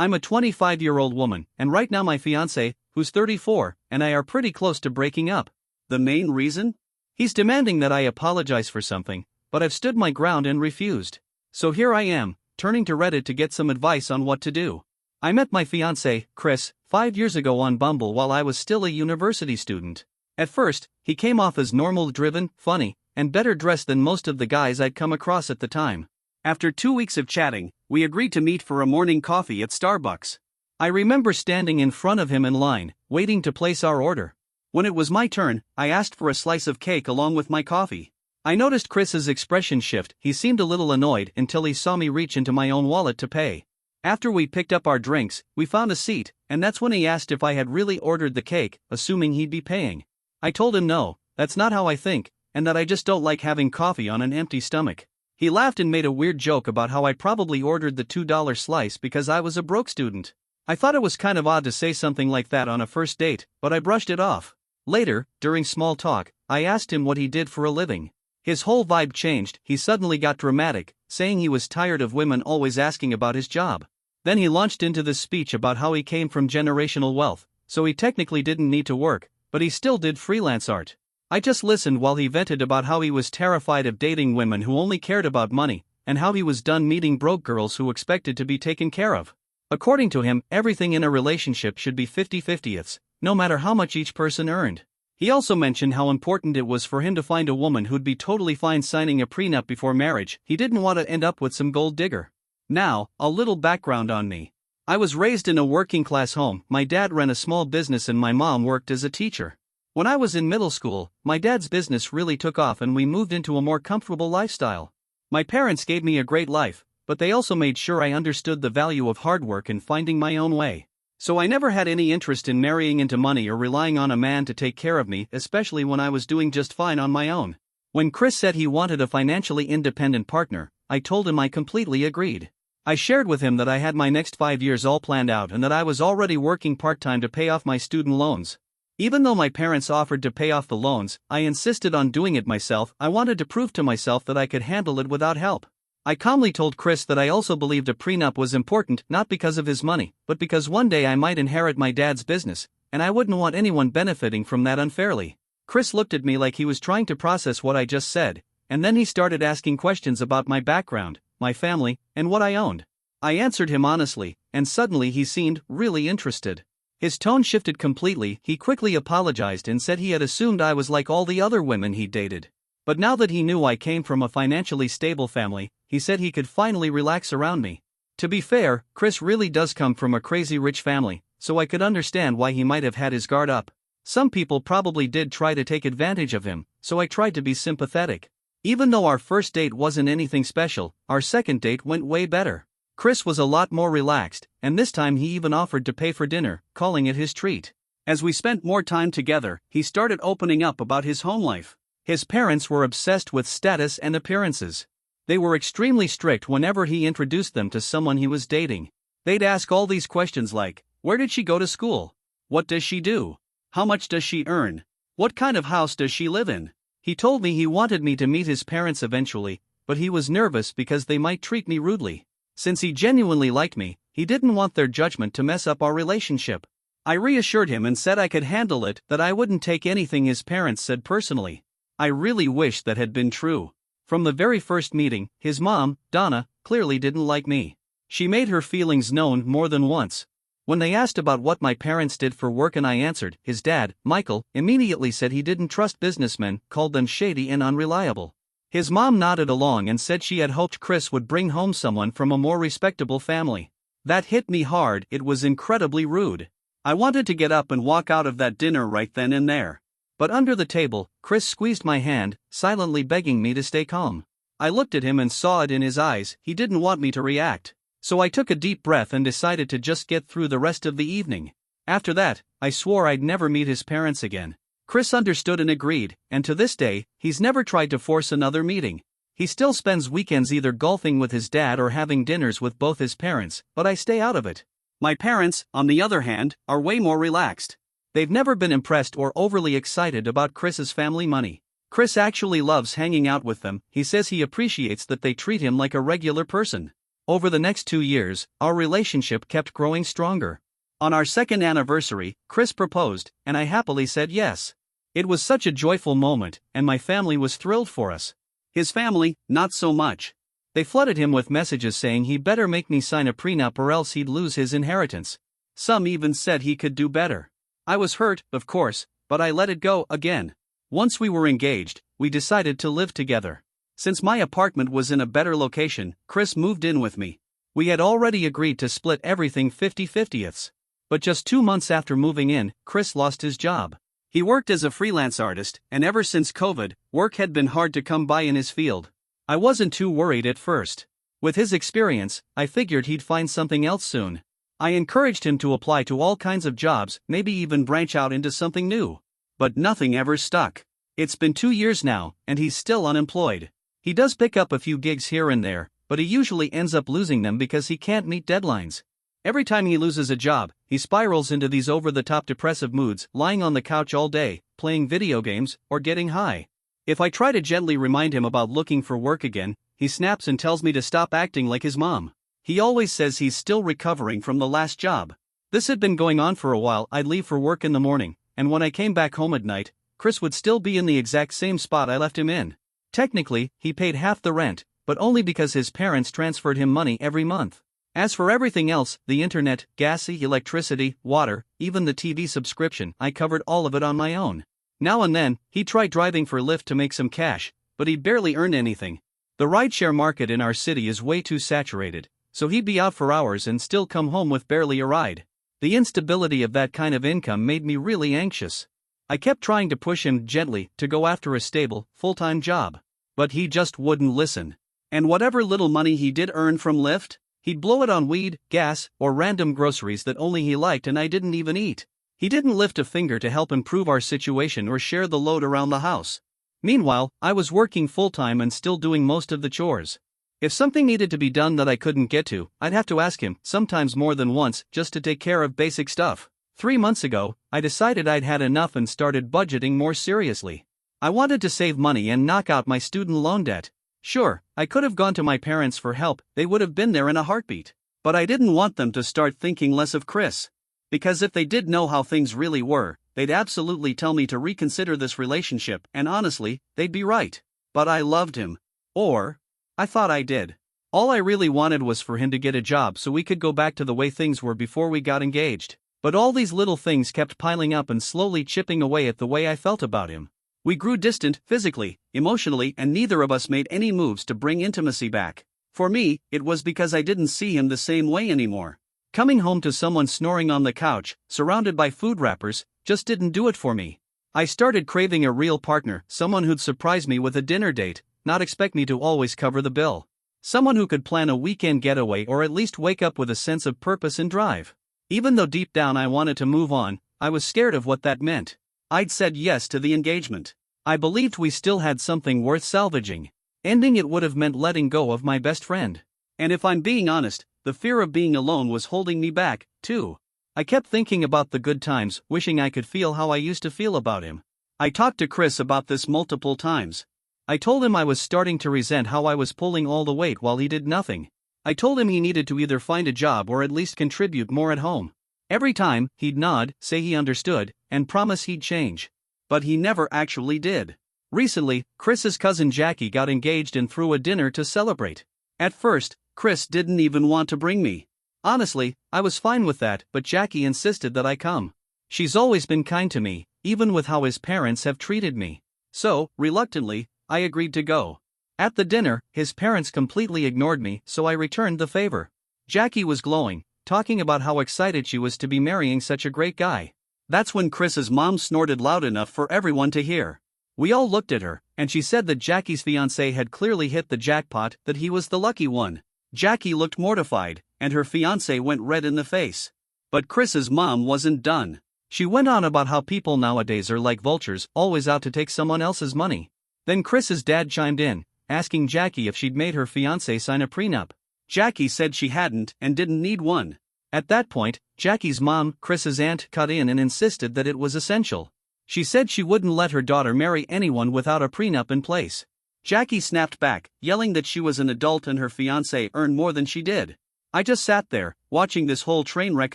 I'm a 25-year-old woman, and right now my fiancé, who's 34, and I are pretty close to breaking up. The main reason? He's demanding that I apologize for something, but I've stood my ground and refused. So here I am, turning to Reddit to get some advice on what to do. I met my fiancé, Chris, 5 years ago on Bumble while I was still a university student. At first, he came off as normal, driven, funny, and better dressed than most of the guys I'd come across at the time. After 2 weeks of chatting, we agreed to meet for a morning coffee at Starbucks. I remember standing in front of him in line, waiting to place our order. When it was my turn, I asked for a slice of cake along with my coffee. I noticed Chris's expression shift. He seemed a little annoyed until he saw me reach into my own wallet to pay. After we picked up our drinks, we found a seat, and that's when he asked if I had really ordered the cake, assuming he'd be paying. I told him no, that's not how I think, and that I just don't like having coffee on an empty stomach. He laughed and made a weird joke about how I probably ordered the $2 slice because I was a broke student. I thought it was kind of odd to say something like that on a first date, but I brushed it off. Later, during small talk, I asked him what he did for a living. His whole vibe changed. He suddenly got dramatic, saying he was tired of women always asking about his job. Then he launched into this speech about how he came from generational wealth, so he technically didn't need to work, but he still did freelance art. I just listened while he vented about how he was terrified of dating women who only cared about money, and how he was done meeting broke girls who expected to be taken care of. According to him, everything in a relationship should be 50-50ths, no matter how much each person earned. He also mentioned how important it was for him to find a woman who'd be totally fine signing a prenup before marriage. He didn't want to end up with some gold digger. Now, a little background on me. I was raised in a working-class home. My dad ran a small business and my mom worked as a teacher. When I was in middle school, my dad's business really took off and we moved into a more comfortable lifestyle. My parents gave me a great life, but they also made sure I understood the value of hard work and finding my own way. So I never had any interest in marrying into money or relying on a man to take care of me, especially when I was doing just fine on my own. When Chris said he wanted a financially independent partner, I told him I completely agreed. I shared with him that I had my next 5 years all planned out and that I was already working part-time to pay off my student loans. Even though my parents offered to pay off the loans, I insisted on doing it myself. I wanted to prove to myself that I could handle it without help. I calmly told Chris that I also believed a prenup was important, not because of his money, but because one day I might inherit my dad's business, and I wouldn't want anyone benefiting from that unfairly. Chris looked at me like he was trying to process what I just said, and then he started asking questions about my background, my family, and what I owned. I answered him honestly, and suddenly he seemed really interested. His tone shifted completely. He quickly apologized and said he had assumed I was like all the other women he dated. But now that he knew I came from a financially stable family, he said he could finally relax around me. To be fair, Chris really does come from a crazy rich family, so I could understand why he might have had his guard up. Some people probably did try to take advantage of him, so I tried to be sympathetic. Even though our first date wasn't anything special, our second date went way better. Chris was a lot more relaxed, and this time he even offered to pay for dinner, calling it his treat. As we spent more time together, he started opening up about his home life. His parents were obsessed with status and appearances. They were extremely strict whenever he introduced them to someone he was dating. They'd ask all these questions like, where did she go to school? What does she do? How much does she earn? What kind of house does she live in? He told me he wanted me to meet his parents eventually, but he was nervous because they might treat me rudely. Since he genuinely liked me, he didn't want their judgment to mess up our relationship. I reassured him and said I could handle it, that I wouldn't take anything his parents said personally. I really wish that had been true. From the very first meeting, his mom, Donna, clearly didn't like me. She made her feelings known more than once. When they asked about what my parents did for work and I answered, his dad, Michael, immediately said he didn't trust businessmen, called them shady and unreliable. His mom nodded along and said she had hoped Chris would bring home someone from a more respectable family. That hit me hard. It was incredibly rude. I wanted to get up and walk out of that dinner right then and there. But under the table, Chris squeezed my hand, silently begging me to stay calm. I looked at him and saw it in his eyes. He didn't want me to react. So I took a deep breath and decided to just get through the rest of the evening. After that, I swore I'd never meet his parents again. Chris understood and agreed, and to this day, he's never tried to force another meeting. He still spends weekends either golfing with his dad or having dinners with both his parents, but I stay out of it. My parents, on the other hand, are way more relaxed. They've never been impressed or overly excited about Chris's family money. Chris actually loves hanging out with them. He says he appreciates that they treat him like a regular person. Over the next 2 years, our relationship kept growing stronger. On our second anniversary, Chris proposed, and I happily said yes. It was such a joyful moment, and my family was thrilled for us. His family, not so much. They flooded him with messages saying he better make me sign a prenup or else he'd lose his inheritance. Some even said he could do better. I was hurt, of course, but I let it go again. Once we were engaged, we decided to live together. Since my apartment was in a better location, Chris moved in with me. We had already agreed to split everything 50-50ths. But just 2 months after moving in, Chris lost his job. He worked as a freelance artist, and ever since COVID, work had been hard to come by in his field. I wasn't too worried at first. With his experience, I figured he'd find something else soon. I encouraged him to apply to all kinds of jobs, maybe even branch out into something new. But nothing ever stuck. It's been 2 years now, and he's still unemployed. He does pick up a few gigs here and there, but he usually ends up losing them because he can't meet deadlines. Every time he loses a job, he spirals into these over-the-top depressive moods, lying on the couch all day, playing video games, or getting high. If I try to gently remind him about looking for work again, he snaps and tells me to stop acting like his mom. He always says he's still recovering from the last job. This had been going on for a while. I'd leave for work in the morning, and when I came back home at night, Chris would still be in the exact same spot I left him in. Technically, he paid half the rent, but only because his parents transferred him money every month. As for everything else, the internet, gas, electricity, water, even the TV subscription, I covered all of it on my own. Now and then, he tried driving for Lyft to make some cash, but he barely earned anything. The rideshare market in our city is way too saturated, so he'd be out for hours and still come home with barely a ride. The instability of that kind of income made me really anxious. I kept trying to push him gently to go after a stable, full-time job. But he just wouldn't listen. And whatever little money he did earn from Lyft, he'd blow it on weed, gas, or random groceries that only he liked and I didn't even eat. He didn't lift a finger to help improve our situation or share the load around the house. Meanwhile, I was working full-time and still doing most of the chores. If something needed to be done that I couldn't get to, I'd have to ask him, sometimes more than once, just to take care of basic stuff. 3 months ago, I decided I'd had enough and started budgeting more seriously. I wanted to save money and knock out my student loan debt. Sure, I could have gone to my parents for help, they would have been there in a heartbeat. But I didn't want them to start thinking less of Chris. Because if they did know how things really were, they'd absolutely tell me to reconsider this relationship, and honestly, they'd be right. But I loved him. Or, I thought I did. All I really wanted was for him to get a job so we could go back to the way things were before we got engaged. But all these little things kept piling up and slowly chipping away at the way I felt about him. We grew distant, physically, emotionally, and neither of us made any moves to bring intimacy back. For me, it was because I didn't see him the same way anymore. Coming home to someone snoring on the couch, surrounded by food wrappers, just didn't do it for me. I started craving a real partner, someone who'd surprise me with a dinner date, not expect me to always cover the bill. Someone who could plan a weekend getaway or at least wake up with a sense of purpose and drive. Even though deep down I wanted to move on, I was scared of what that meant. I'd said yes to the engagement. I believed we still had something worth salvaging. Ending it would have meant letting go of my best friend. And if I'm being honest, the fear of being alone was holding me back, too. I kept thinking about the good times, wishing I could feel how I used to feel about him. I talked to Chris about this multiple times. I told him I was starting to resent how I was pulling all the weight while he did nothing. I told him he needed to either find a job or at least contribute more at home. Every time, he'd nod, say he understood, and promise he'd change. But he never actually did. Recently, Chris's cousin Jackie got engaged and threw a dinner to celebrate. At first, Chris didn't even want to bring me. Honestly, I was fine with that, but Jackie insisted that I come. She's always been kind to me, even with how his parents have treated me. So, reluctantly, I agreed to go. At the dinner, his parents completely ignored me, so I returned the favor. Jackie was glowing, talking about how excited she was to be marrying such a great guy. That's when Chris's mom snorted loud enough for everyone to hear. We all looked at her, and she said that Jackie's fiancé had clearly hit the jackpot, that he was the lucky one. Jackie looked mortified, and her fiancé went red in the face. But Chris's mom wasn't done. She went on about how people nowadays are like vultures, always out to take someone else's money. Then Chris's dad chimed in, asking Jackie if she'd made her fiancé sign a prenup. Jackie said she hadn't and didn't need one. At that point, Jackie's mom, Chris's aunt, cut in and insisted that it was essential. She said she wouldn't let her daughter marry anyone without a prenup in place. Jackie snapped back, yelling that she was an adult and her fiancé earned more than she did. I just sat there, watching this whole train wreck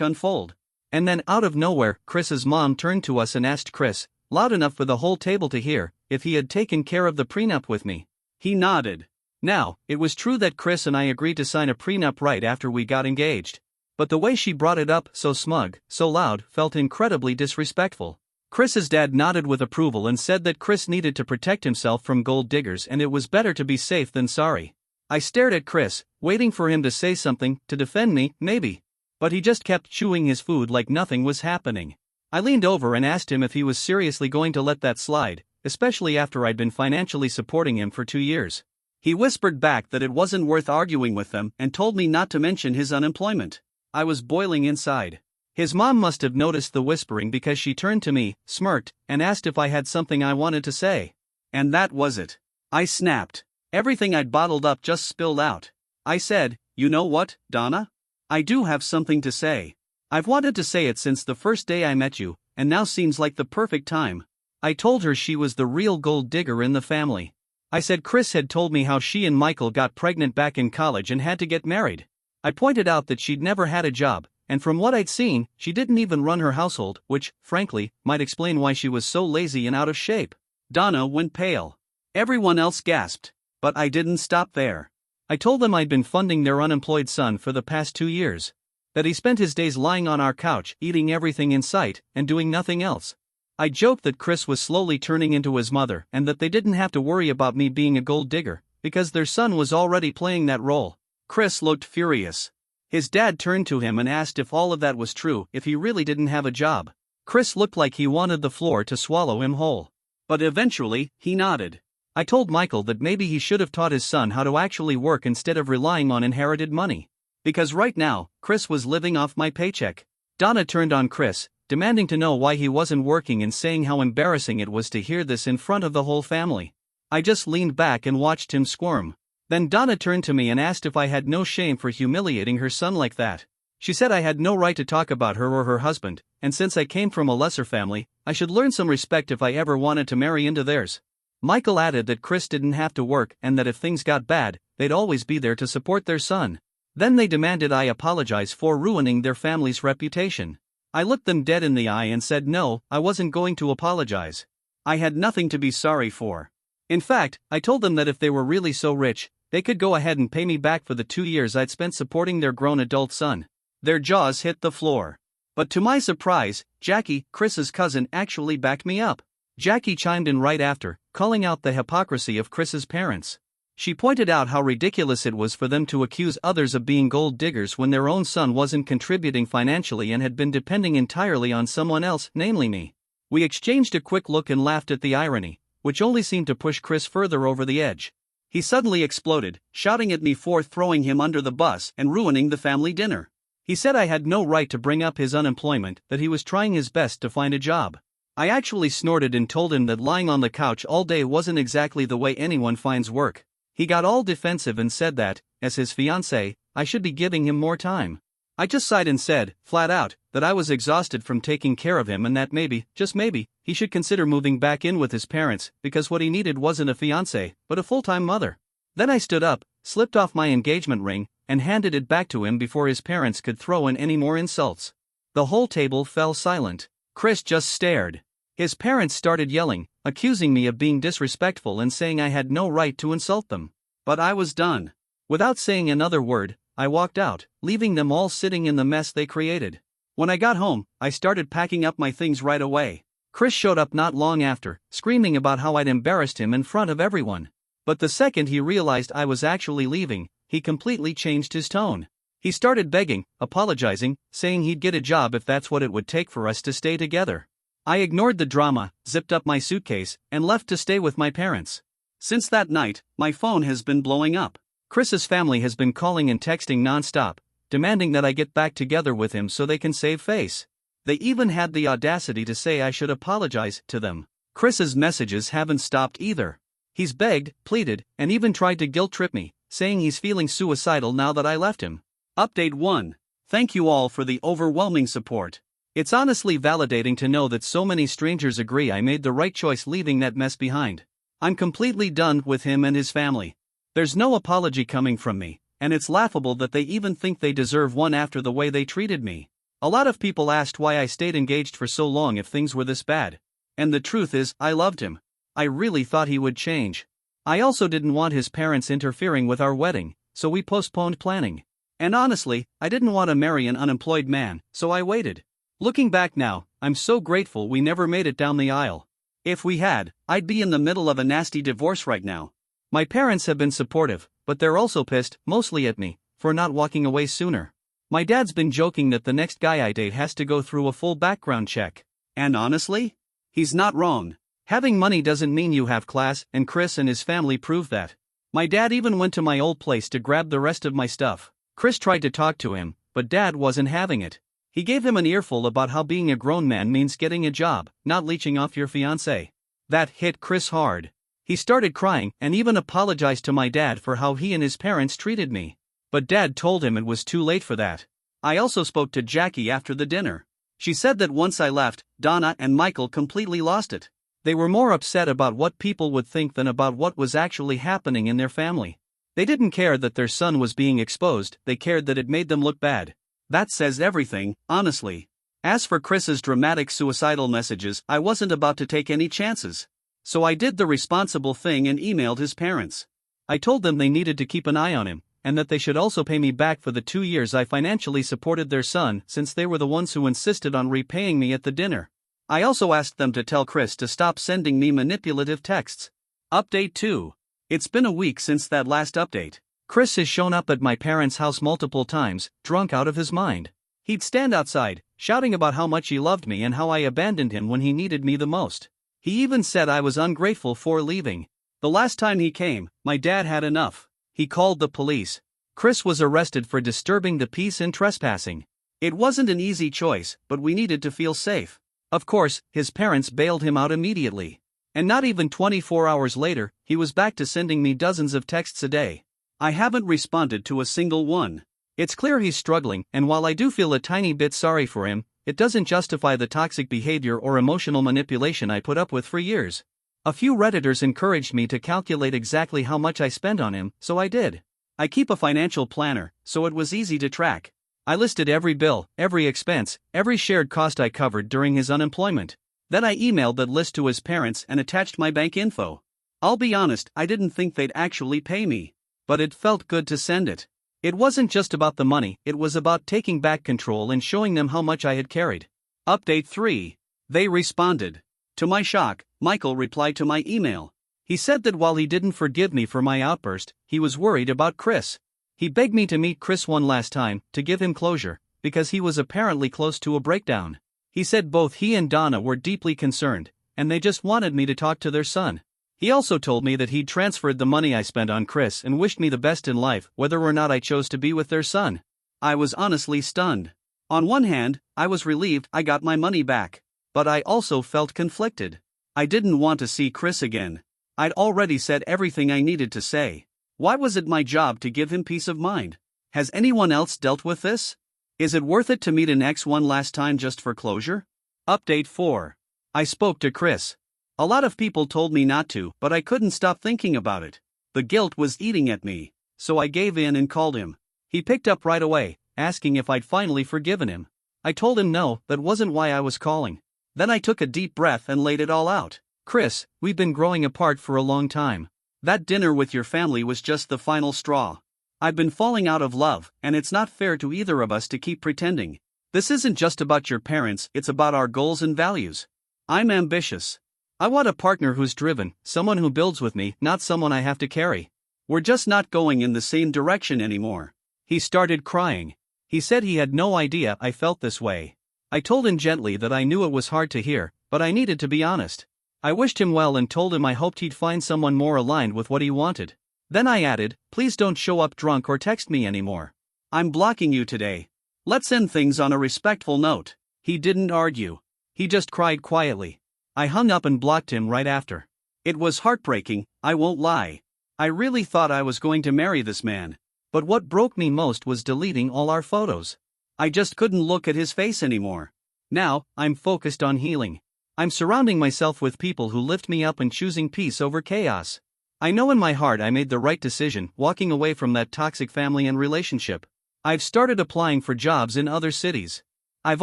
unfold. And then out of nowhere, Chris's mom turned to us and asked Chris, loud enough for the whole table to hear, if he had taken care of the prenup with me. He nodded. Now, it was true that Chris and I agreed to sign a prenup right after we got engaged. But the way she brought it up, so smug, so loud, felt incredibly disrespectful. Chris's dad nodded with approval and said that Chris needed to protect himself from gold diggers and it was better to be safe than sorry. I stared at Chris, waiting for him to say something, to defend me, maybe. But he just kept chewing his food like nothing was happening. I leaned over and asked him if he was seriously going to let that slide, especially after I'd been financially supporting him for 2 years. He whispered back that it wasn't worth arguing with them and told me not to mention his unemployment. I was boiling inside. His mom must have noticed the whispering because she turned to me, smirked, and asked if I had something I wanted to say. And that was it. I snapped. Everything I'd bottled up just spilled out. I said, "You know what, Donna? I do have something to say. I've wanted to say it since the first day I met you, and now seems like the perfect time." I told her she was the real gold digger in the family. I said Chris had told me how she and Michael got pregnant back in college and had to get married. I pointed out that she'd never had a job, and from what I'd seen, she didn't even run her household, which, frankly, might explain why she was so lazy and out of shape. Donna went pale. Everyone else gasped. But I didn't stop there. I told them I'd been funding their unemployed son for the past 2 years. That he spent his days lying on our couch, eating everything in sight, and doing nothing else. I joked that Chris was slowly turning into his mother and that they didn't have to worry about me being a gold digger, because their son was already playing that role. Chris looked furious. His dad turned to him and asked if all of that was true, if he really didn't have a job. Chris looked like he wanted the floor to swallow him whole. But eventually, he nodded. I told Michael that maybe he should have taught his son how to actually work instead of relying on inherited money. Because right now, Chris was living off my paycheck. Donna turned on Chris, demanding to know why he wasn't working and saying how embarrassing it was to hear this in front of the whole family. I just leaned back and watched him squirm. Then Donna turned to me and asked if I had no shame for humiliating her son like that. She said I had no right to talk about her or her husband, and since I came from a lesser family, I should learn some respect if I ever wanted to marry into theirs. Michael added that Chris didn't have to work and that if things got bad, they'd always be there to support their son. Then they demanded I apologize for ruining their family's reputation. I looked them dead in the eye and said no, I wasn't going to apologize. I had nothing to be sorry for. In fact, I told them that if they were really so rich, they could go ahead and pay me back for the 2 years I'd spent supporting their grown adult son. Their jaws hit the floor. But to my surprise, Jackie, Chris's cousin, actually backed me up. Jackie chimed in right after, calling out the hypocrisy of Chris's parents. She pointed out how ridiculous it was for them to accuse others of being gold diggers when their own son wasn't contributing financially and had been depending entirely on someone else, namely me. We exchanged a quick look and laughed at the irony, which only seemed to push Chris further over the edge. He suddenly exploded, shouting at me for throwing him under the bus and ruining the family dinner. He said I had no right to bring up his unemployment, that he was trying his best to find a job. I actually snorted and told him that lying on the couch all day wasn't exactly the way anyone finds work. He got all defensive and said that, as his fiancé, I should be giving him more time. I just sighed and said, flat out, that I was exhausted from taking care of him and that maybe, just maybe, he should consider moving back in with his parents because what he needed wasn't a fiancé, but a full-time mother. Then I stood up, slipped off my engagement ring, and handed it back to him before his parents could throw in any more insults. The whole table fell silent. Chris just stared. His parents started yelling, accusing me of being disrespectful and saying I had no right to insult them. But I was done. Without saying another word, I walked out, leaving them all sitting in the mess they created. When I got home, I started packing up my things right away. Chris showed up not long after, screaming about how I'd embarrassed him in front of everyone. But the second he realized I was actually leaving, he completely changed his tone. He started begging, apologizing, saying he'd get a job if that's what it would take for us to stay together. I ignored the drama, zipped up my suitcase, and left to stay with my parents. Since that night, my phone has been blowing up. Chris's family has been calling and texting nonstop, demanding that I get back together with him so they can save face. They even had the audacity to say I should apologize to them. Chris's messages haven't stopped either. He's begged, pleaded, and even tried to guilt-trip me, saying he's feeling suicidal now that I left him. Update 1. Thank you all for the overwhelming support. It's honestly validating to know that so many strangers agree I made the right choice leaving that mess behind. I'm completely done with him and his family. There's no apology coming from me, and it's laughable that they even think they deserve one after the way they treated me. A lot of people asked why I stayed engaged for so long if things were this bad. And the truth is, I loved him. I really thought he would change. I also didn't want his parents interfering with our wedding, so we postponed planning. And honestly, I didn't want to marry an unemployed man, so I waited. Looking back now, I'm so grateful we never made it down the aisle. If we had, I'd be in the middle of a nasty divorce right now. My parents have been supportive, but they're also pissed, mostly at me, for not walking away sooner. My dad's been joking that the next guy I date has to go through a full background check. And honestly, he's not wrong. Having money doesn't mean you have class, and Chris and his family prove that. My dad even went to my old place to grab the rest of my stuff. Chris tried to talk to him, but Dad wasn't having it. He gave him an earful about how being a grown man means getting a job, not leeching off your fiancé. That hit Chris hard. He started crying and even apologized to my dad for how he and his parents treated me. But Dad told him it was too late for that. I also spoke to Jackie after the dinner. She said that once I left, Donna and Michael completely lost it. They were more upset about what people would think than about what was actually happening in their family. They didn't care that their son was being exposed, they cared that it made them look bad. That says everything, honestly. As for Chris's dramatic suicidal messages, I wasn't about to take any chances. So I did the responsible thing and emailed his parents. I told them they needed to keep an eye on him, and that they should also pay me back for the 2 years I financially supported their son since they were the ones who insisted on repaying me at the dinner. I also asked them to tell Chris to stop sending me manipulative texts. Update 2. It's been a week since that last update. Chris has shown up at my parents' house multiple times, drunk out of his mind. He'd stand outside, shouting about how much he loved me and how I abandoned him when he needed me the most. He even said I was ungrateful for leaving. The last time he came, my dad had enough. He called the police. Chris was arrested for disturbing the peace and trespassing. It wasn't an easy choice, but we needed to feel safe. Of course, his parents bailed him out immediately. And not even 24 hours later, he was back to sending me dozens of texts a day. I haven't responded to a single one. It's clear he's struggling, and while I do feel a tiny bit sorry for him, it doesn't justify the toxic behavior or emotional manipulation I put up with for years. A few Redditors encouraged me to calculate exactly how much I spend on him, so I did. I keep a financial planner, so it was easy to track. I listed every bill, every expense, every shared cost I covered during his unemployment. Then I emailed that list to his parents and attached my bank info. I'll be honest, I didn't think they'd actually pay me. But it felt good to send it. It wasn't just about the money, it was about taking back control and showing them how much I had carried. Update 3. They responded. To my shock, Michael replied to my email. He said that while he didn't forgive me for my outburst, he was worried about Chris. He begged me to meet Chris one last time, to give him closure, because he was apparently close to a breakdown. He said both he and Donna were deeply concerned, and they just wanted me to talk to their son. He also told me that he'd transferred the money I spent on Chris and wished me the best in life, whether or not I chose to be with their son. I was honestly stunned. On one hand, I was relieved I got my money back. But I also felt conflicted. I didn't want to see Chris again. I'd already said everything I needed to say. Why was it my job to give him peace of mind? Has anyone else dealt with this? Is it worth it to meet an ex one last time just for closure? Update 4. I spoke to Chris. A lot of people told me not to, but I couldn't stop thinking about it. The guilt was eating at me, so I gave in and called him. He picked up right away, asking if I'd finally forgiven him. I told him no, that wasn't why I was calling. Then I took a deep breath and laid it all out. Chris, we've been growing apart for a long time. That dinner with your family was just the final straw. I've been falling out of love, and it's not fair to either of us to keep pretending. This isn't just about your parents, it's about our goals and values. I'm ambitious. I want a partner who's driven, someone who builds with me, not someone I have to carry. We're just not going in the same direction anymore. He started crying. He said he had no idea I felt this way. I told him gently that I knew it was hard to hear, but I needed to be honest. I wished him well and told him I hoped he'd find someone more aligned with what he wanted. Then I added, please don't show up drunk or text me anymore. I'm blocking you today. Let's end things on a respectful note. He didn't argue. He just cried quietly. I hung up and blocked him right after. It was heartbreaking, I won't lie. I really thought I was going to marry this man. But what broke me most was deleting all our photos. I just couldn't look at his face anymore. Now, I'm focused on healing. I'm surrounding myself with people who lift me up and choosing peace over chaos. I know in my heart I made the right decision, walking away from that toxic family and relationship. I've started applying for jobs in other cities. I've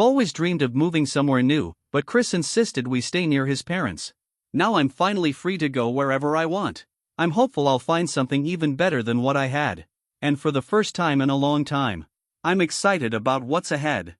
always dreamed of moving somewhere new, but Chris insisted we stay near his parents. Now I'm finally free to go wherever I want. I'm hopeful I'll find something even better than what I had. And for the first time in a long time, I'm excited about what's ahead.